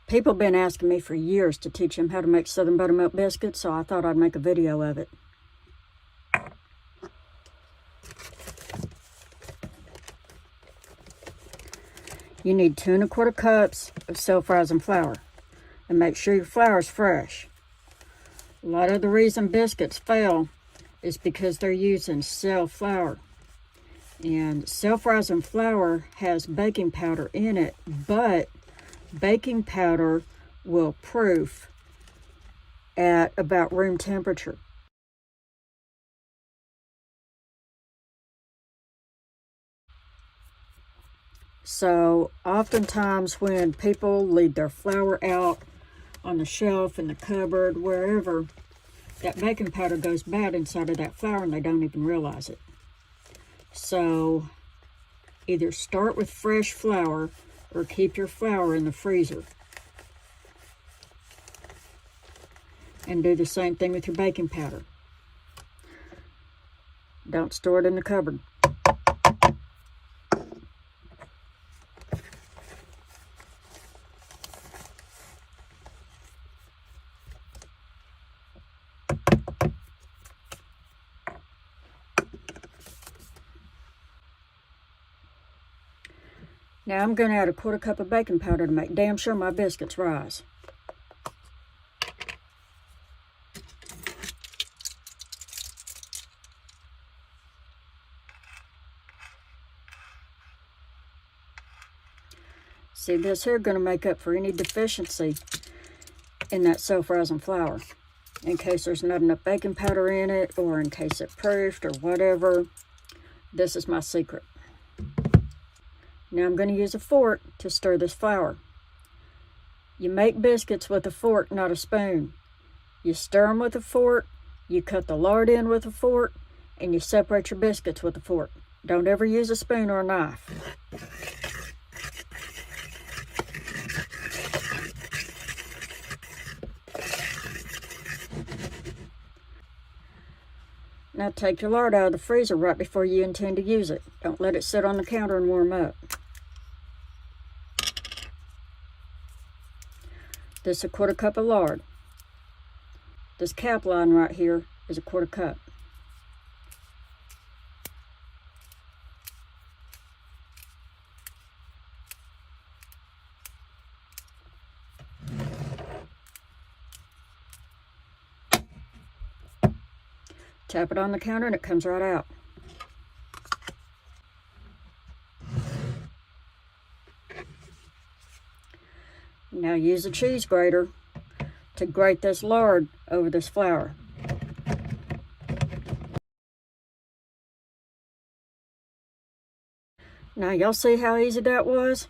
People have been asking me for years to teach them how to make Southern Buttermilk Biscuits, so I thought I'd make a video of it. You need 2 1/4 cups of self-rising flour, and make sure your flour is fresh. A lot of the reason biscuits fail is because they're using self-flour. And self-rising flour has baking powder in it, but baking powder will proof at about room temperature. So oftentimes when people leave their flour out on the shelf, in the cupboard, wherever, that baking powder goes bad inside of that flour and they don't even realize it. So either start with fresh flour or keep your flour in the freezer. And do the same thing with your baking powder. Don't store it in the cupboard. Now I'm going to add a 1/4 cup of baking powder to make damn sure my biscuits rise. See, this here going to make up for any deficiency in that self-rising flour. In case there's not enough baking powder in it, or in case it proofed or whatever. This is my secret. Now I'm going to use a fork to stir this flour. You make biscuits with a fork, not a spoon. You stir them with a fork, you cut the lard in with a fork, and you separate your biscuits with a fork. Don't ever use a spoon or a knife. Now take your lard out of the freezer right before you intend to use it. Don't let it sit on the counter and warm up. This is a 1/4 cup of lard. This cap line right here is a 1/4 cup. Tap it on the counter and it comes right out. Now use a cheese grater to grate this lard over this flour. Now y'all see how easy that was?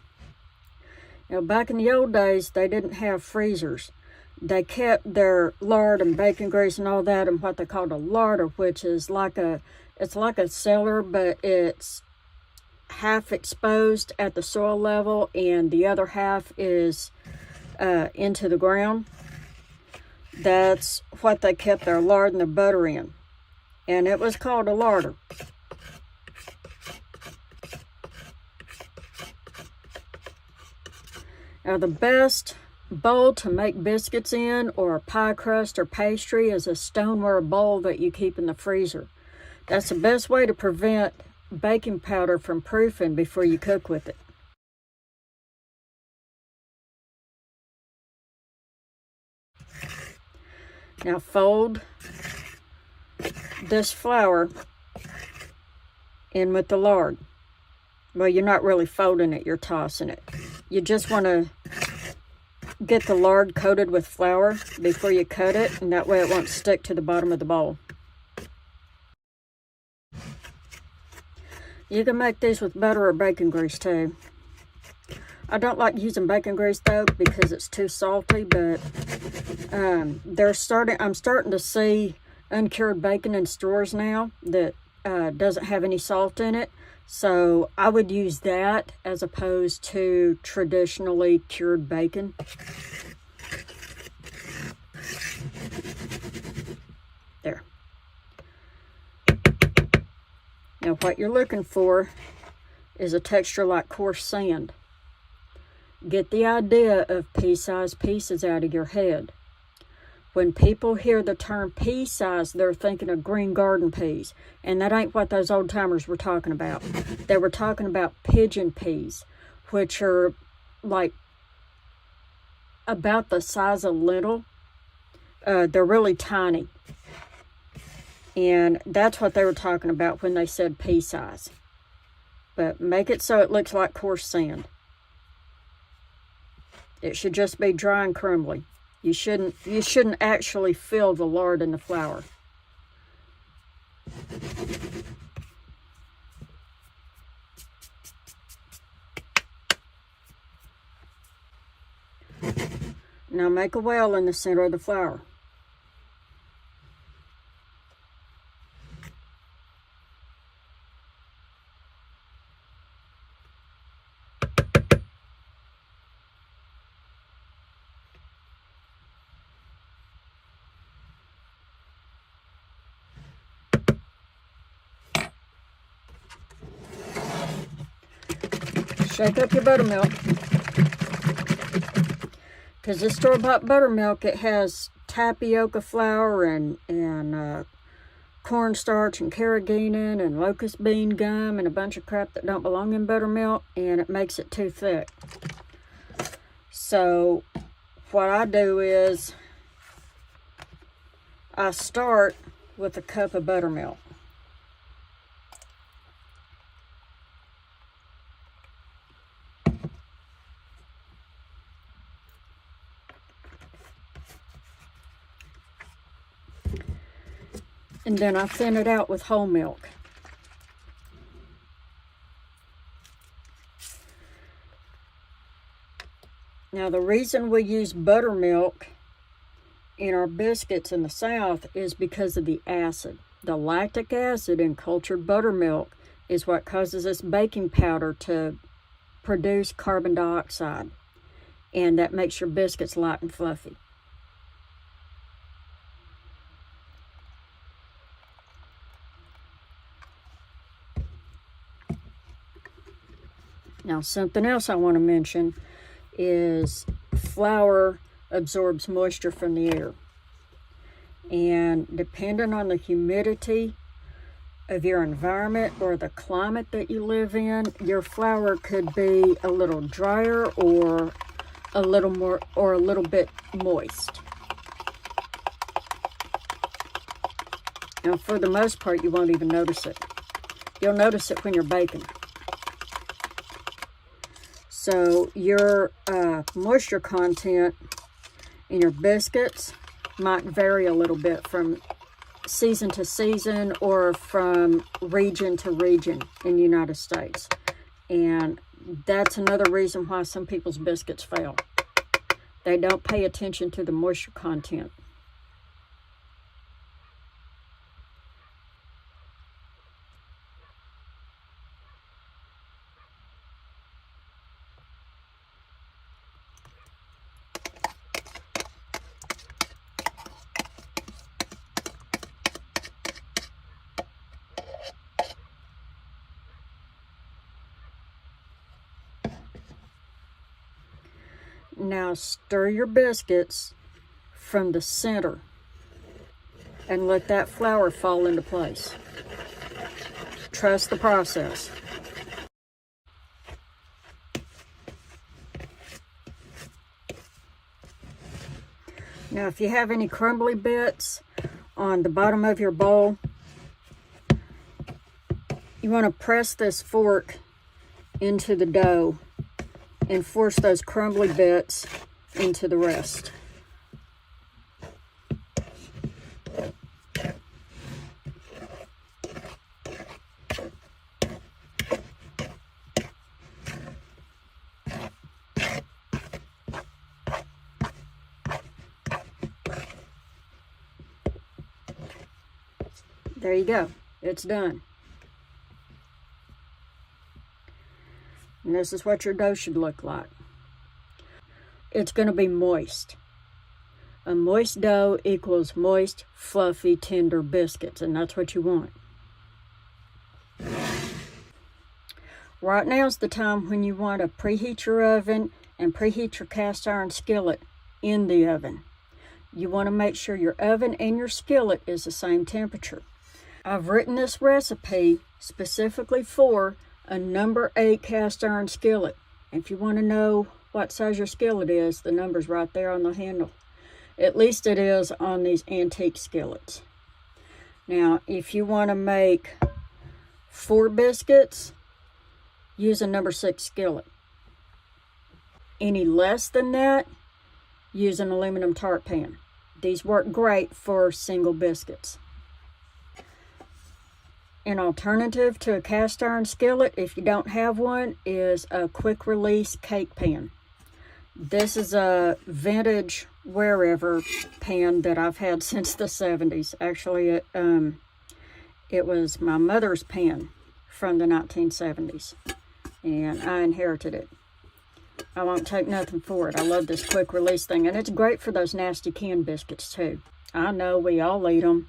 Now back in the old days, they didn't have freezers. They kept their lard and bacon grease and all that in what they called a larder, which is it's like a cellar, but it's half exposed at the soil level and the other half is into the ground. That's what they kept their lard and their butter in. And it was called a larder. Now the best bowl to make biscuits in, or a pie crust or pastry, is a stoneware bowl that you keep in the freezer. That's the best way to prevent baking powder from proofing before you cook with it. Now fold this flour in with the lard. Well, you're not really folding it, you're tossing it. You just want to get the lard coated with flour before you cut it, and that way it won't stick to the bottom of the bowl. You can make these with butter or bacon grease too. I don't like using bacon grease though because it's too salty, but I'm starting to see uncured bacon in stores now that doesn't have any salt in it. So I would use that as opposed to traditionally cured bacon. There. Now what you're looking for is a texture like coarse sand. Get the idea of pea-sized pieces out of your head. When people hear the term pea-size, they're thinking of green garden peas. And that ain't what those old timers were talking about. They were talking about pigeon peas, which are like about the size of lentil. They're really tiny. And that's what they were talking about when they said pea size. But make it so it looks like coarse sand. It should just be dry and crumbly. You shouldn't actually feel the lard in the flour. Now make a well in the center of the flour. Shake up your buttermilk. Because this store-bought buttermilk, it has tapioca flour and cornstarch and carrageenan and locust bean gum and a bunch of crap that don't belong in buttermilk, and it makes it too thick. So what I do is I start with a cup of buttermilk. And then I thin it out with whole milk. Now the reason we use buttermilk in our biscuits in the South is because of the acid. The lactic acid in cultured buttermilk is what causes this baking powder to produce carbon dioxide. And that makes your biscuits light and fluffy. Now, something else I want to mention is flour absorbs moisture from the air. And depending on the humidity of your environment or the climate that you live in, your flour could be a little drier or a little bit moist. Now, for the most part, you won't even notice it. You'll notice it when you're baking. So your moisture content in your biscuits might vary a little bit from season to season or from region to region in the United States. And that's another reason why some people's biscuits fail. They don't pay attention to the moisture content. Now stir your biscuits from the center and let that flour fall into place. Trust the process. Now if you have any crumbly bits on the bottom of your bowl, you want to press this fork into the dough and force those crumbly bits into the rest. There you go. It's done. And this is what your dough should look like. It's going to be moist. A moist dough equals moist, fluffy, tender biscuits, and that's what you want. Right now's the time when you want to preheat your oven and preheat your cast iron skillet in the oven. You want to make sure your oven and your skillet is the same temperature. I've written this recipe specifically for a number 8 cast iron skillet. If you want to know what size your skillet is, the number's right there on the handle. At least it is on these antique skillets. Now, if you want to make 4 biscuits, use a number 6 skillet. Any less than that, use an aluminum tart pan. These work great for single biscuits. An alternative to a cast iron skillet, if you don't have one, is a quick release cake pan. This is a vintage wherever pan that I've had since the 70s. Actually, it was my mother's pan from the 1970s, and I inherited it. I won't take nothing for it. I love this quick release thing, and it's great for those nasty canned biscuits too. I know, we all eat them.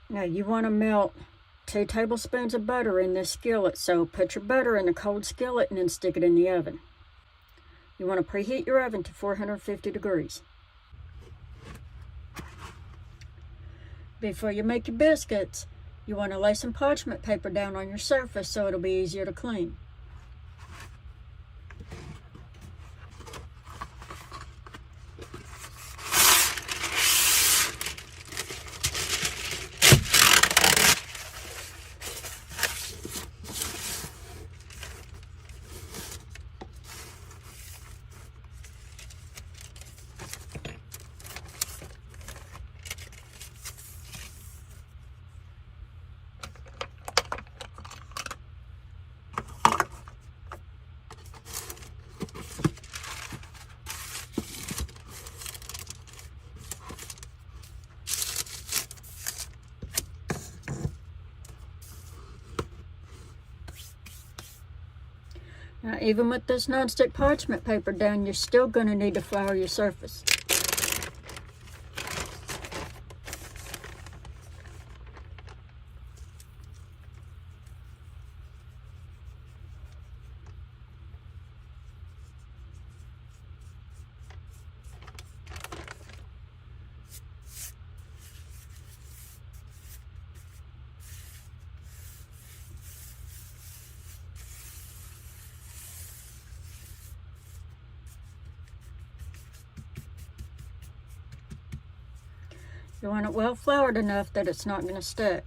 Now you want to melt 2 tablespoons of butter in this skillet, so put your butter in a cold skillet and then stick it in the oven. You want to preheat your oven to 450 degrees. Before you make your biscuits, you want to lay some parchment paper down on your surface so it'll be easier to clean. Now, even with this nonstick parchment paper down, you're still going to need to flour your surface. You want it well floured enough that it's not going to stick.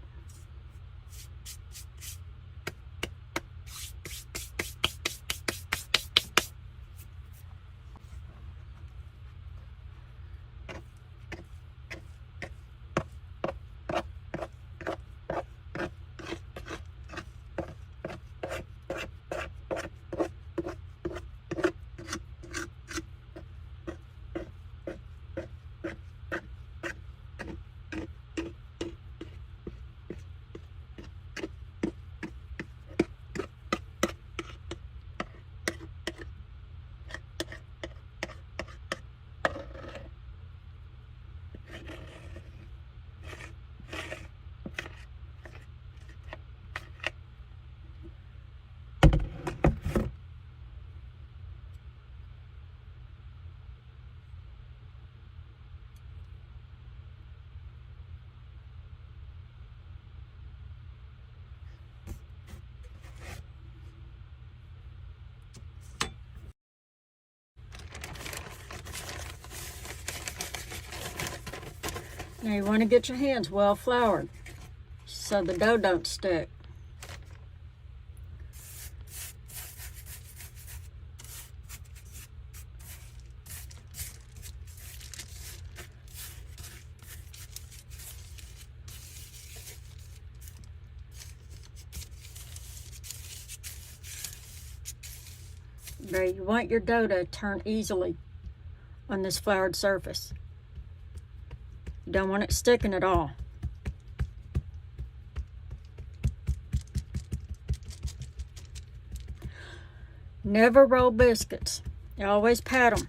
Now you want to get your hands well floured so the dough don't stick. There, you want your dough to turn easily on this floured surface. You don't want it sticking at all. Never roll biscuits. You always pat them.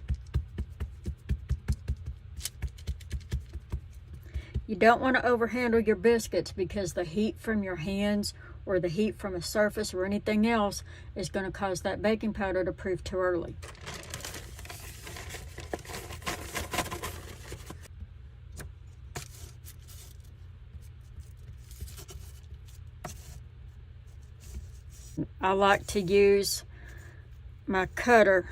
You don't want to overhandle your biscuits because the heat from your hands or the heat from a surface or anything else is going to cause that baking powder to proof too early. I like to use my cutter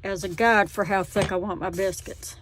as a guide for how thick I want my biscuits.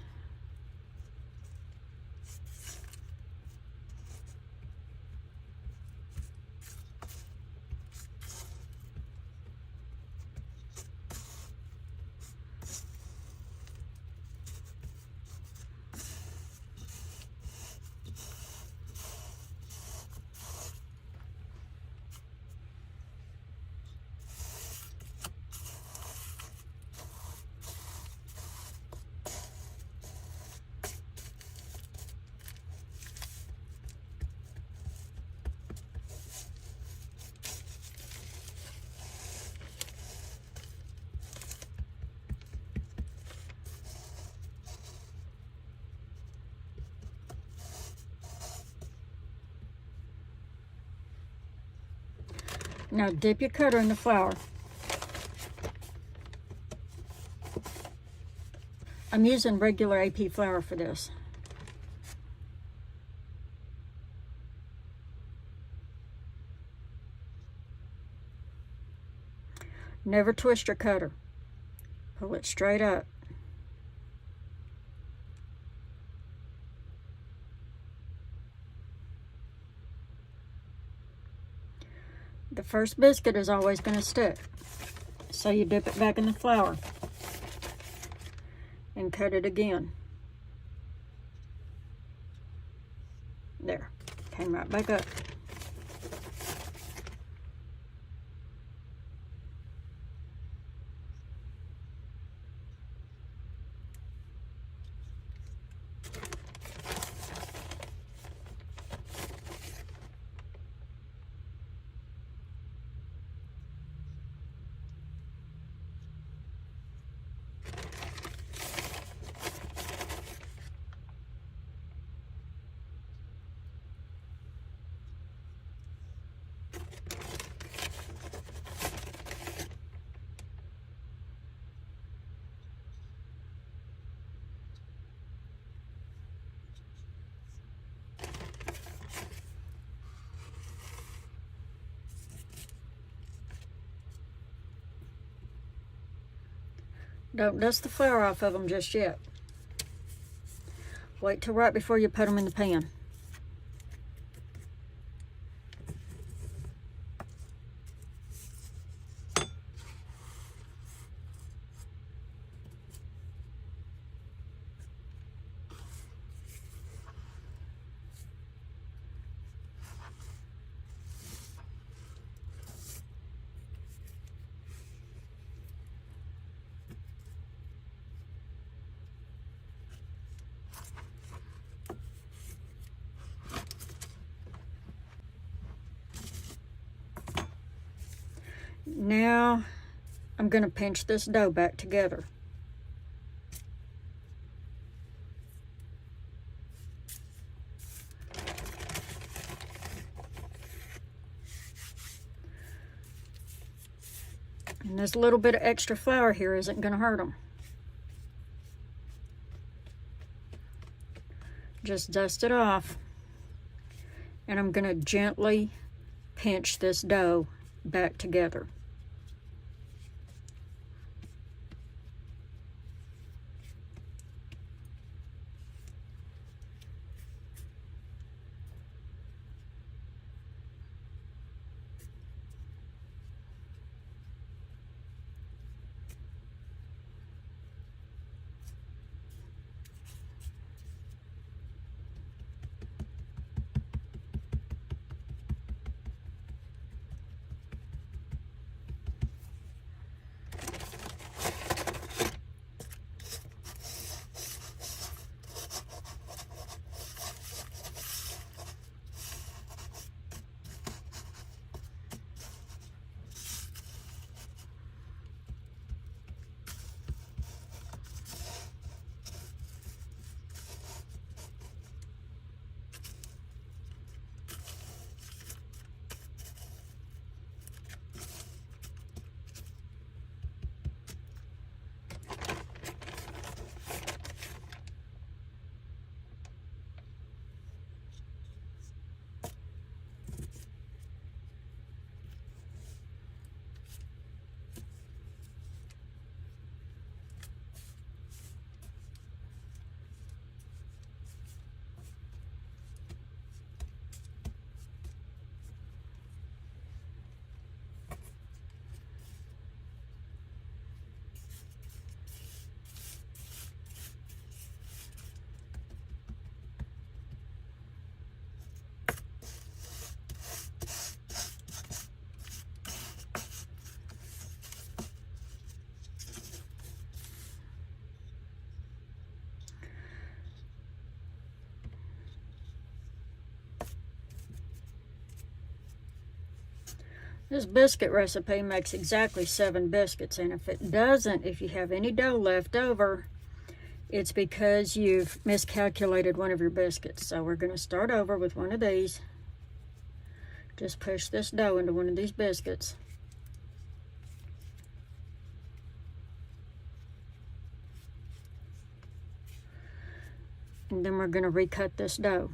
Now dip your cutter in the flour. I'm using regular AP flour for this. Never twist your cutter. Pull it straight up. The first biscuit is always going to stick. So you dip it back in the flour and cut it again. There, came right back up. Don't dust the flour off of them just yet. Wait till right before you put them in the pan. Now I'm going to pinch this dough back together. And this little bit of extra flour here isn't going to hurt them. Just dust it off. And I'm going to gently pinch this dough back together. This biscuit recipe makes exactly 7 biscuits, and if it doesn't, if you have any dough left over, it's because you've miscalculated one of your biscuits. So we're going to start over with one of these. Just push this dough into one of these biscuits. And then we're going to recut this dough.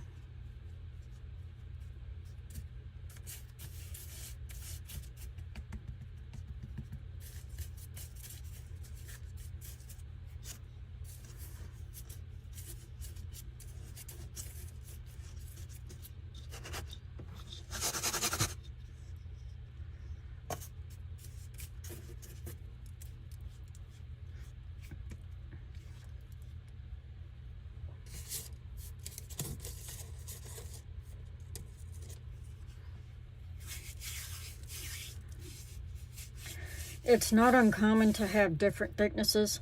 It's not uncommon to have different thicknesses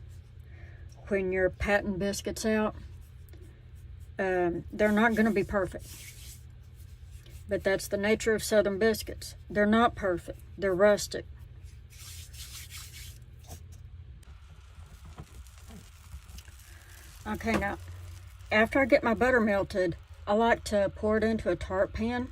when you're patting biscuits out. They're not going to be perfect. But that's the nature of Southern biscuits. They're not perfect. They're rustic. Okay, now, after I get my butter melted, I like to pour it into a tart pan.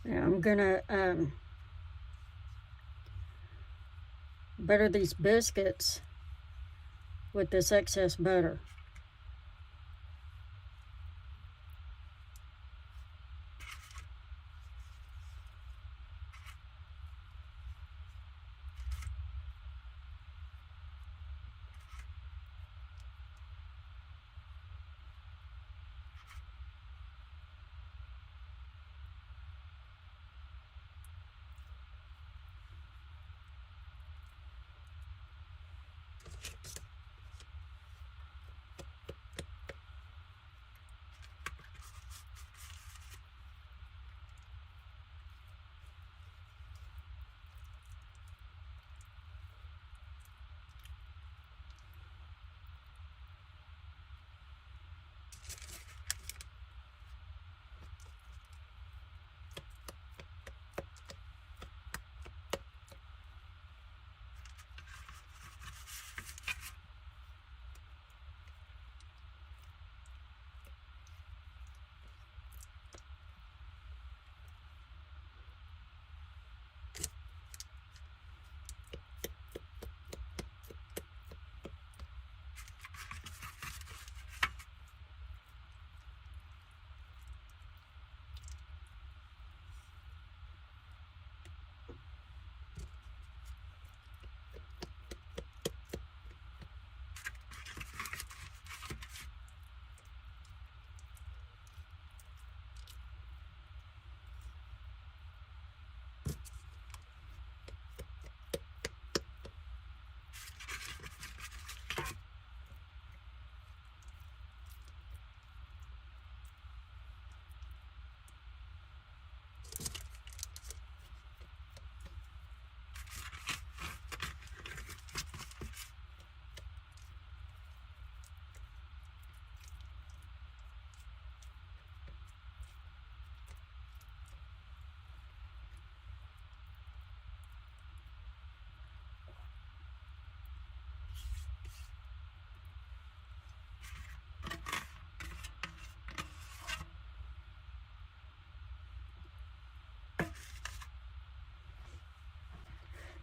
Now I'm gonna butter these biscuits with this excess butter.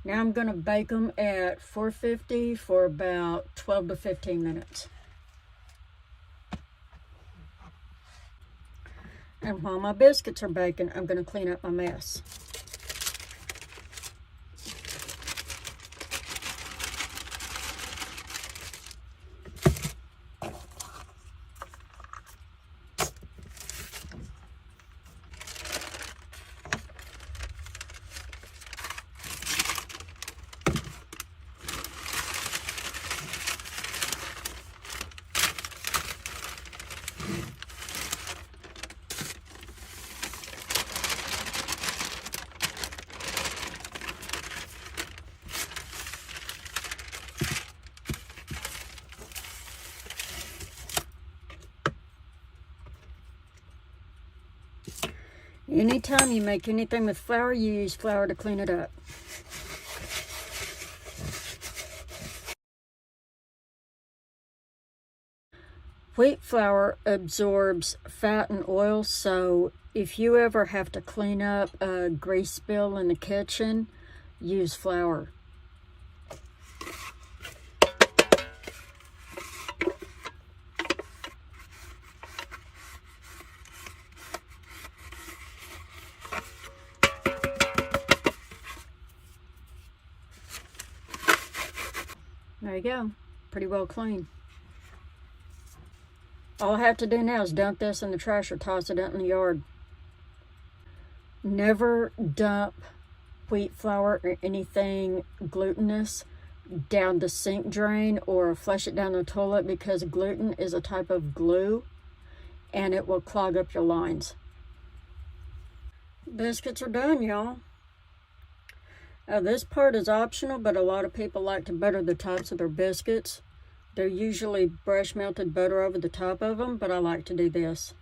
Now I'm going to bake them at 450 for about 12 to 15 minutes. And while my biscuits are baking, I'm going to clean up my mess. Anytime you make anything with flour, you use flour to clean it up. Wheat flour absorbs fat and oil, so if you ever have to clean up a grease spill in the kitchen, use flour. There you go, pretty well clean. All I have to do now is dump this in the trash or toss it out in the yard. Never dump wheat flour or anything glutinous down the sink drain or flush it down the toilet, because gluten is a type of glue and it will clog up your lines. Biscuits are done, y'all. This part is optional, but a lot of people like to butter the tops of their biscuits. They're usually brush melted butter over the top of them, but I like to do this.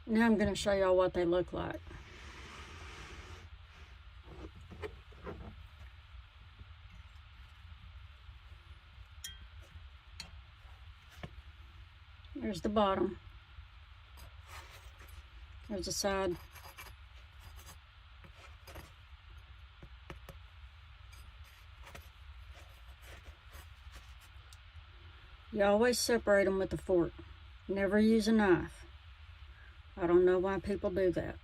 Now I'm going to show y'all what they look like. There's the bottom. There's the side. You always separate them with a fork. Never use a knife. I don't know why people do that.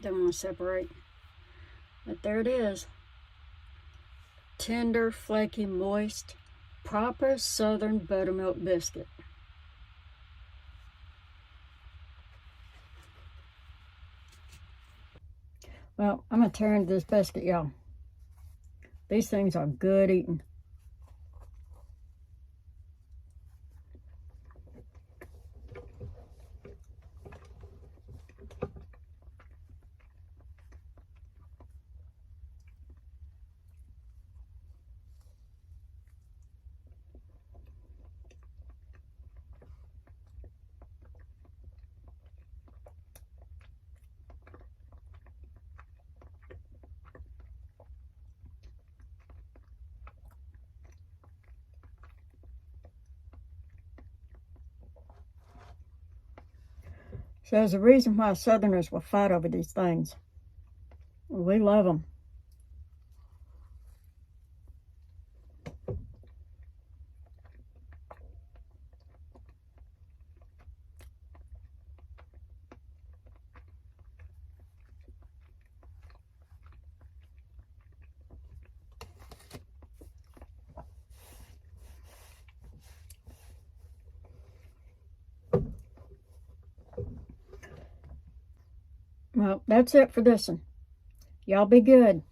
Don't want to separate. But there it is. Tender, flaky, moist, proper Southern buttermilk biscuit. Well, I'm going to tear into this biscuit, y'all. These things are good eating. So there's a reason why Southerners will fight over these things. We love them. Well, that's it for this one. Y'all be good.